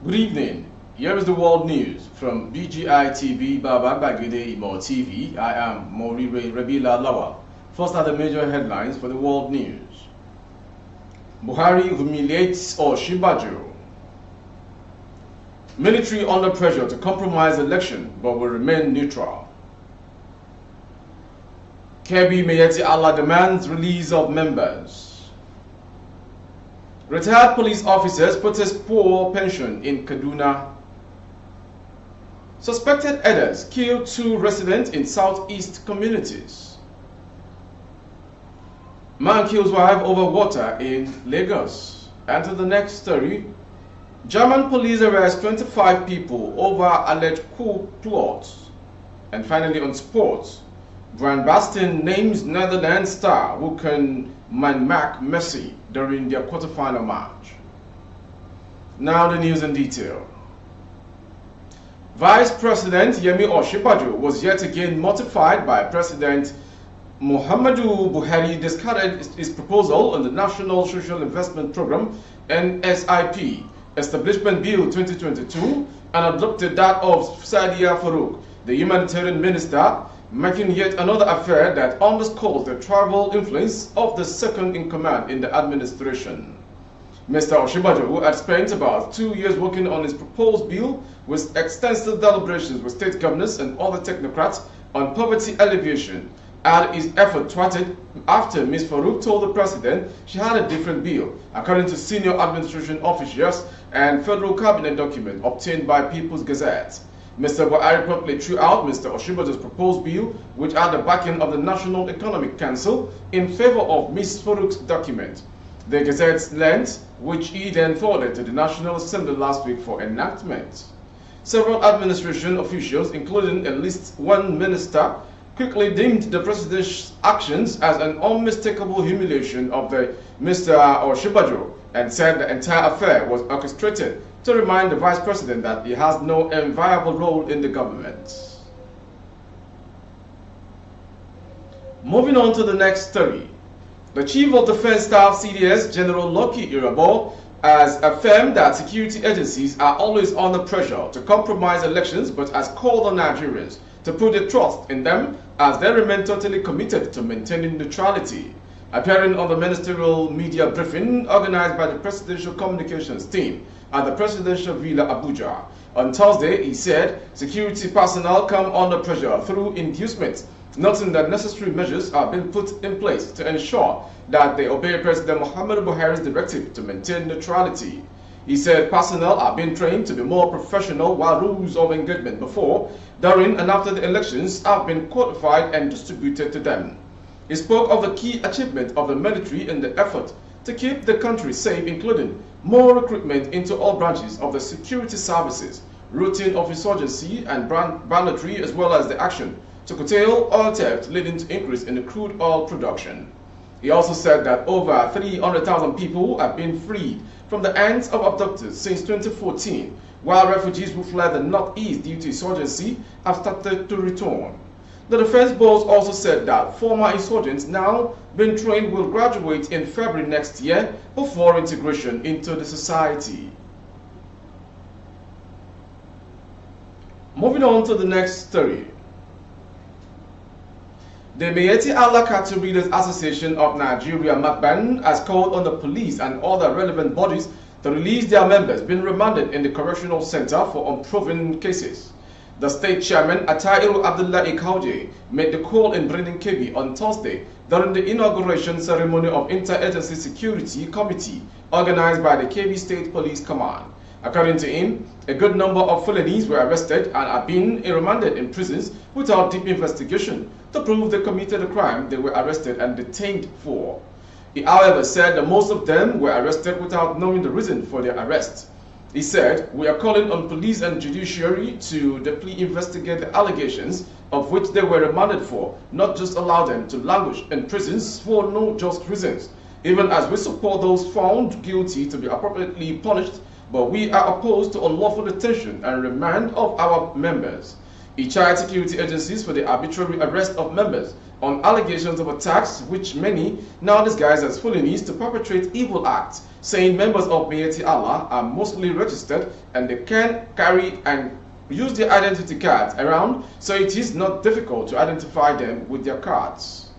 Good evening. Here is the world news from BGI TV Baba Bagide Imo TV. I am Morire Rabila Lawal. First are the major headlines for the world news. Buhari humiliates Osinbajo. Military under pressure to compromise election but will remain neutral. Kebbi Miyetti Allah demands release of members. Retired police officers protest poor pension in Kaduna. Suspected herders kill 2 residents in southeast communities. Man kills wife over water in Lagos. And to the next story, German police arrest 25 people over alleged coup plots. And finally on sports, Van Basten names Netherlands star who can man-mark Messi during their quarterfinal match. Now the news in detail. Vice President Yemi Osinbajo was yet again mortified by President Muhammadu Buhari discarded his proposal on the National Social Investment Program NSIP Establishment Bill 2022 and adopted that of Sadiya Farouk, the humanitarian minister, making yet another affair that underscores the tribal influence of the second-in-command in the administration. Mr. Osinbajo, who had spent about 2 years working on his proposed bill with extensive deliberations with state governors and other technocrats on poverty alleviation, had his effort thwarted after Ms. Farouk told the president she had a different bill, according to senior administration officials and federal cabinet document obtained by People's Gazette. Mr. Buhari promptly threw out Mr. Osinbajo's proposed bill, which had the backing of the National Economic Council, in favor of Ms. Farouk's document. The Gazette lent, which he then forwarded to the National Assembly last week for enactment. Several administration officials, including at least one minister, quickly deemed the president's actions as an unmistakable humiliation of Mr. Osinbajo and said the entire affair was orchestrated to remind the vice president that he has no enviable role in the government. Moving on to the next story. The Chief of Defense Staff CDS, General Lucky Irabor, has affirmed that security agencies are always under pressure to compromise elections, but has called on Nigerians to put their trust in them as they remain totally committed to maintaining neutrality. Appearing on the ministerial media briefing organized by the Presidential Communications team at the Presidential Villa Abuja on Thursday, he said security personnel come under pressure through inducement, noting that necessary measures are being put in place to ensure that they obey President Muhammadu Buhari's directive to maintain neutrality. He said personnel are being trained to be more professional while rules of engagement before, during and after the elections have been codified and distributed to them. He spoke of the key achievement of the military in the effort to keep the country safe, including more recruitment into all branches of the security services, routine of insurgency and banditry, as well as the action to curtail oil theft leading to increase in the crude oil production. He also said that over 300,000 people have been freed from the hands of abductors since 2014, while refugees who fled the northeast due to insurgency have started to return. The defense boss also said that former insurgents now being trained will graduate in February next year before integration into the society. Moving on to the next story. The Miyetti Allah Cattle Breeders Association of Nigeria, MACBAN, has called on the police and other relevant bodies to release their members being remanded in the Correctional Center for unproven cases. The state chairman, Atairu Abdullah Ikauje, made the call in Birnin Kebbi on Thursday during the inauguration ceremony of Interagency Security Committee organized by the Kebbi State Police Command. According to him, a good number of felonies were arrested and are being remanded in prisons without deep investigation to prove they committed a crime they were arrested and detained for. He, however, said that most of them were arrested without knowing the reason for their arrest. He said, "We are calling on police and judiciary to deeply investigate the allegations of which they were remanded for, not just allow them to languish in prisons for no just reasons, even as we support those found guilty to be appropriately punished, but we are opposed to unlawful detention and remand of our members." He charged security agencies for the arbitrary arrest of members on allegations of attacks which many now disguise as Fulanese to perpetrate evil acts, saying members of Bayeti Allah are mostly registered and they can carry and use their identity cards around, so it is not difficult to identify them with their cards.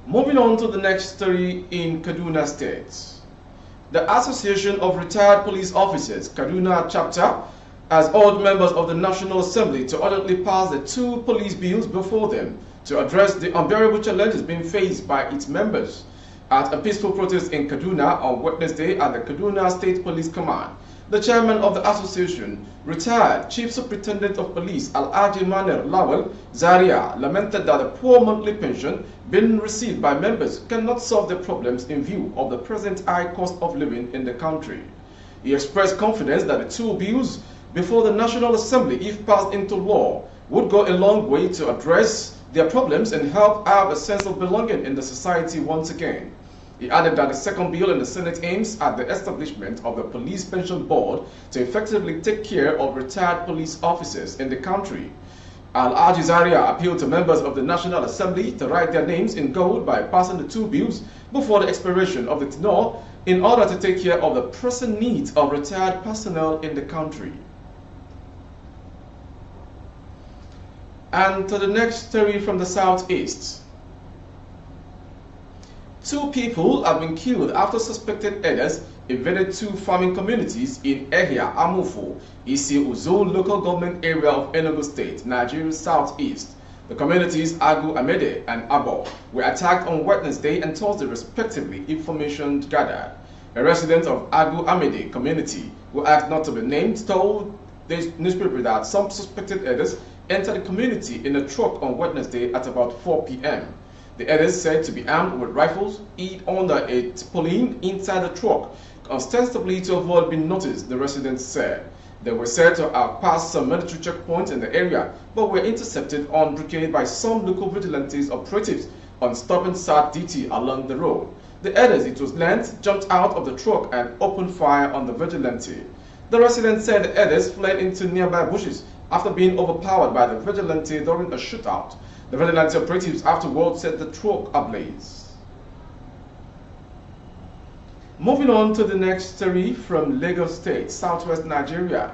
Moving on to the next story in Kaduna State. The Association of Retired Police Officers, Kaduna Chapter, has urged members of the National Assembly to urgently pass the 2 police bills before them to address the unbearable challenges being faced by its members. At a peaceful protest in Kaduna on Wednesday at the Kaduna State Police Command, the chairman of the association, retired Chief Superintendent of Police Alhaji Manir Lawal Zaria, lamented that the poor monthly pension being received by members cannot solve the problems in view of the present high cost of living in the country. He expressed confidence that the 2 bills before the National Assembly, if passed into law, would go a long way to address their problems and help have a sense of belonging in the society once again. He added that the second bill in the Senate aims at the establishment of the Police Pension Board to effectively take care of retired police officers in the country. Alhaji Zaria appealed to members of the National Assembly to write their names in gold by passing the 2 bills before the expiration of the tenure in order to take care of the pressing needs of retired personnel in the country. And to the next story from the southeast. 2 people have been killed after suspected herders invaded 2 farming communities in Ehia, Amufo, Isi Uzo local government area of Enugu State, Nigeria's southeast. The communities Agu Amede and Abo were attacked on Wednesday and Thursday respectively, information gathered. A resident of Agu Amede community, who asked not to be named, told the newspaper that some suspected herders entered the community in a truck on Wednesday at about 4 p.m. The herders, said to be armed with rifles, hid under a tarpaulin inside the truck, ostensibly to avoid being noticed, the residents said. They were said to have passed some military checkpoints in the area, but were intercepted on brigade by some local vigilantes operatives on stopping SAT DT along the road. The herders, it was learned, jumped out of the truck and opened fire on the vigilante. The residents said the herders fled into nearby bushes after being overpowered by the vigilante during a shootout. The vigilante operatives afterwards set the truck ablaze. Moving on to the next story from Lagos State, southwest Nigeria.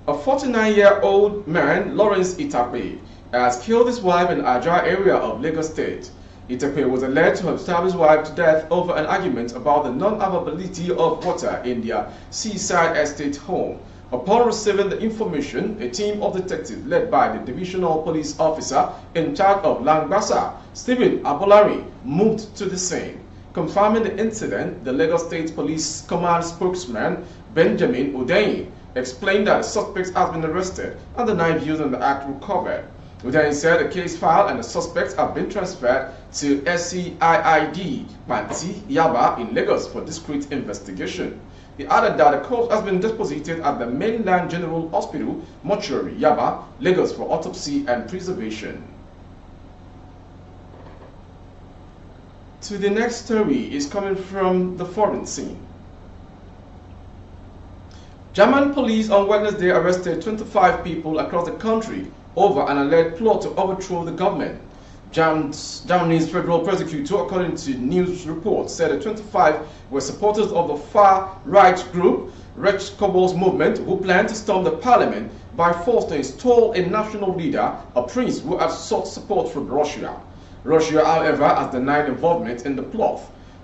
A 49-year-old man, Lawrence Itape, has killed his wife in Ajah area of Lagos State. Itape was alleged to have stabbed his wife to death over an argument about the non-availability of water in their seaside estate home. Upon receiving the information, a team of detectives led by the divisional police officer in charge of Langbasa, Stephen Abolari, moved to the scene. Confirming the incident, the Lagos State Police Command spokesman Benjamin Udein explained that the suspect has been arrested and the knife used in the act recovered. Udein said the case file and the suspects have been transferred to SCIID Panti Yaba in Lagos for discreet investigation. He added that the corpse has been deposited at the Mainland General Hospital, Mortuary, Yaba, Lagos for autopsy and preservation. To the next story is coming from the foreign scene. German police on Wednesday arrested 25 people across the country over an alleged plot to overthrow the government. Germany's federal prosecutor, according to news reports, said the 25 were supporters of the far-right group Rechtschaos movement, who planned to storm the parliament by force to install a national leader, a prince who had sought support from Russia. Russia, however, has denied involvement in the plot.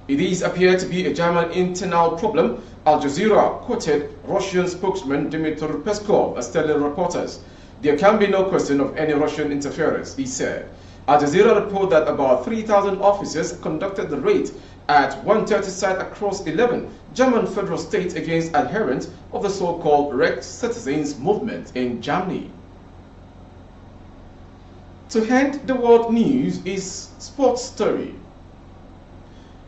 It appeared to be a German internal problem. Al Jazeera quoted Russian spokesman Dmitry Peskov as telling reporters, "There can be no question of any Russian interference," he said. Al Jazeera reported that about 3,000 officers conducted the raid at 130 sites across 11 German federal states against adherents of the so-called Recht Citizens movement in Germany. To end the world news is sports story.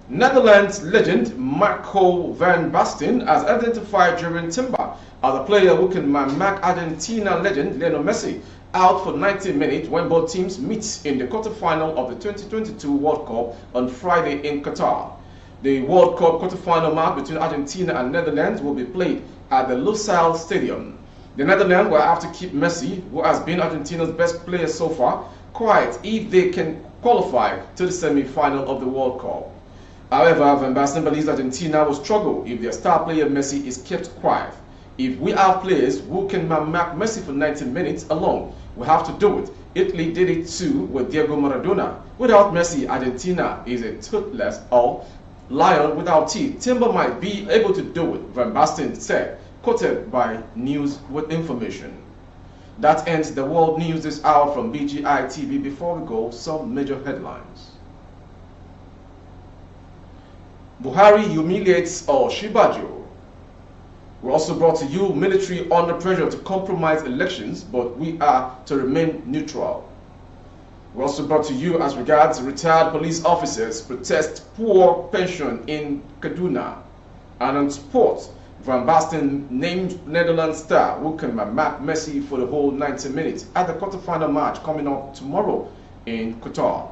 Netherlands legend Marco van Basten has identified Jurrien Timber as a player who can mark Argentina legend Lionel Messi out for 90 minutes when both teams meet in the quarterfinal of the 2022 World Cup on Friday in Qatar. The World Cup quarterfinal match between Argentina and Netherlands will be played at the Lusail Stadium. The Netherlands will have to keep Messi, who has been Argentina's best player so far, quiet if they can qualify to the semi-final of the World Cup. However, Van Basten believes Argentina will struggle if their star player Messi is kept quiet. If we have players who can mark Messi for 90 minutes alone, we have to do it. Italy did it too with Diego Maradona. Without Messi, Argentina is a toothless lion without teeth. Timber might be able to do it, Van Basten said, quoted by News with Information. That ends the world news this hour from BGI TV. Before we go, some major headlines. Buhari humiliates Shibajo. We also brought to you military under pressure to compromise elections, but we are to remain neutral. We also brought to you as regards retired police officers protest poor pension in Kaduna. And on sports, Van Basten named Netherlands star who can mark Messi for the whole 90 minutes at the quarterfinal match coming up tomorrow in Qatar.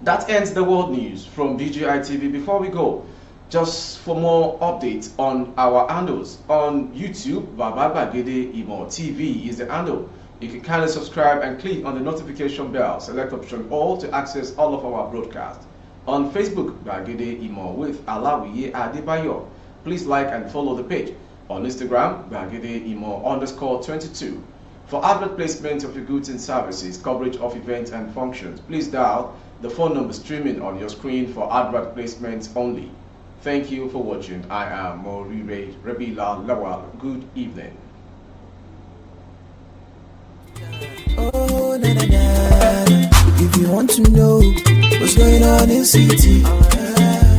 That ends the world news from BGI TV. Before we go, just for more updates on our handles on YouTube, Baba Gbagede Imo TV is the handle. You can kindly subscribe and click on the notification bell. Select option all to access all of our broadcasts. On Facebook, Gbagede Imo with Alawiye Adebayo. Please like and follow the page. On Instagram, Gbagede Imo _22. For advert placement of your goods and services, coverage of events and functions, please dial the phone number streaming on your screen for advert placements only. Thank you for watching. I am Morire Rebila Lawal. Good evening. Oh, na, na, na. If you want to know what's going on in city,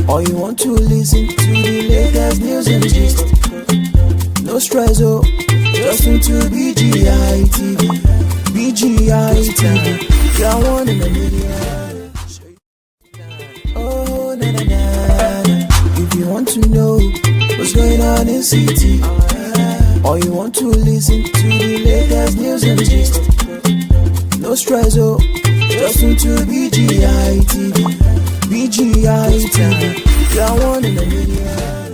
or you want to listen to the latest news and gist, no stress, oh, just into BGI TV. BGI TV, you're one in a million. Oh, na na na. If you want to know what's going on in city, or you want to listen to the latest news and gist, no stress, oh, just into BGI TV. BGI TV, you're one in a million.